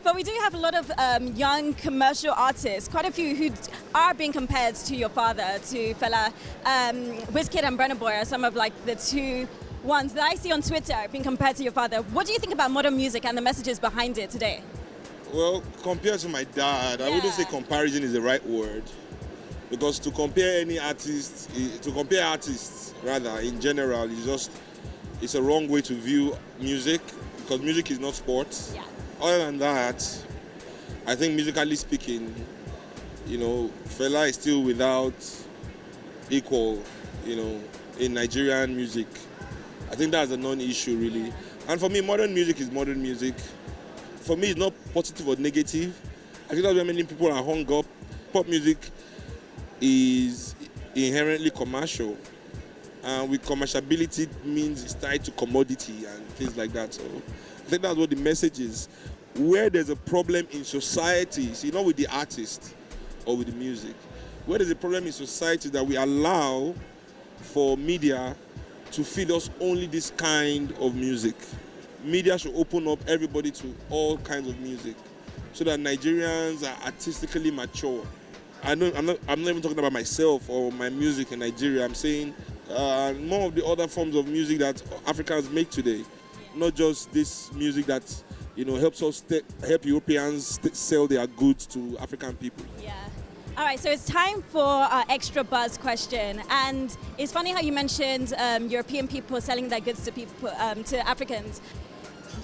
But we do have a lot of young commercial artists, quite a few who are being compared to your father, to Fela. Wizkid and Burna Boy are some of like the two ones that I see on Twitter being compared to your father. What do you think about modern music and the messages behind it today? Well, compared to my dad, I wouldn't say comparison is the right word. Because to compare any artist, to compare artists rather in general, it's a wrong way to view music, because music is not sports. Yeah. Other than that, I think musically speaking, Fela is still without equal, in Nigerian music. I think that's a non-issue really. And for me, modern music is modern music. For me, it's not positive or negative. I think that's why many people are hung up. Pop music is inherently commercial. And with commerciality means it's tied to commodity and things like that. So I think that's what the message is. Where there's a problem in society, see, not with the artist or with the music, where there's a problem in society that we allow for media to feed us only this kind of music. Media should open up everybody to all kinds of music so that Nigerians are artistically mature. I'm not even talking about myself or my music in Nigeria. I'm saying more of the other forms of music that Africans make today, not just this music that helps us help Europeans sell their goods to African people. Yeah. All right, so it's time for our extra buzz question, and it's funny how you mentioned European people selling their goods to people to Africans.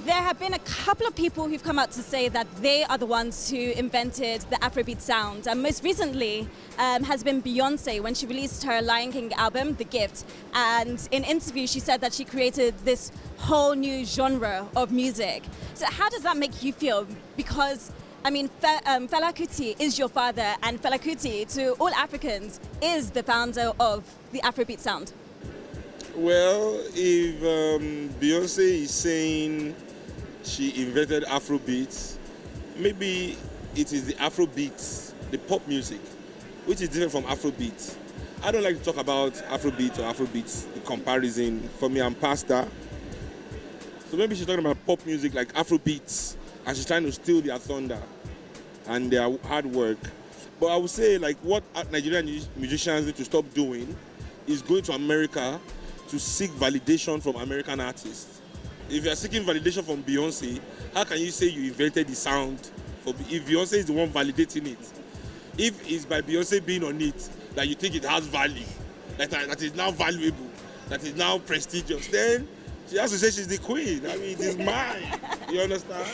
There have been a couple of people who've come out to say that they are the ones who invented the Afro-beat sound. And most recently has been Beyonce when she released her Lion King album, The Gift. And in an interview, she said that she created this whole new genre of music. So how does that make you feel? Because, I mean, Fela Kuti is your father, and Fela Kuti, to all Africans, is the founder of the Afro-beat sound. Well, if Beyonce is saying she invented Afro-beat, maybe it is the Afro-beat, the pop music, which is different from Afro-beat. I don't like to talk about Afro-beat or Afro-beat, the comparison. For me, I'm past that. So maybe she's talking about pop music like Afro-beats, and she's trying to steal their thunder and their hard work. But I would say, like, what Nigerian musicians need to stop doing is going to America to seek validation from American artists. If you are seeking validation from Beyonce, how can you say you invented the sound? If Beyonce is the one validating it, if it's by Beyonce being on it that you think it has value, that is now valuable, that is now prestigious, then she has to say she's the queen. I mean, it is mine. You understand?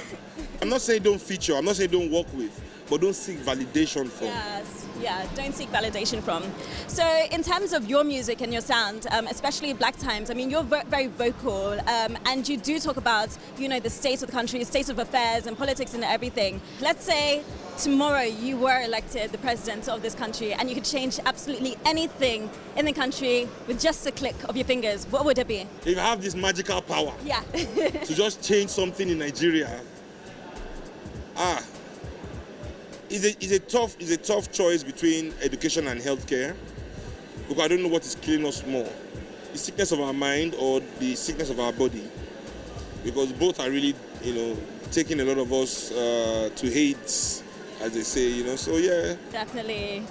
I'm not saying don't feature, I'm not saying don't work with, but don't seek validation from. Yes, yeah, don't seek validation from. So in terms of your music and your sound, especially Black Times, I mean, you're very vocal, and you do talk about, the state of the country, state of affairs and politics and everything. Let's say tomorrow you were elected the president of this country and you could change absolutely anything in the country with just a click of your fingers, what would it be? If I have this magical power to just change something in Nigeria, it's a tough choice between education and healthcare, because I don't know what is killing us more, the sickness of our mind or the sickness of our body, because both are really, taking a lot of us to hate, as they say, so yeah. Definitely.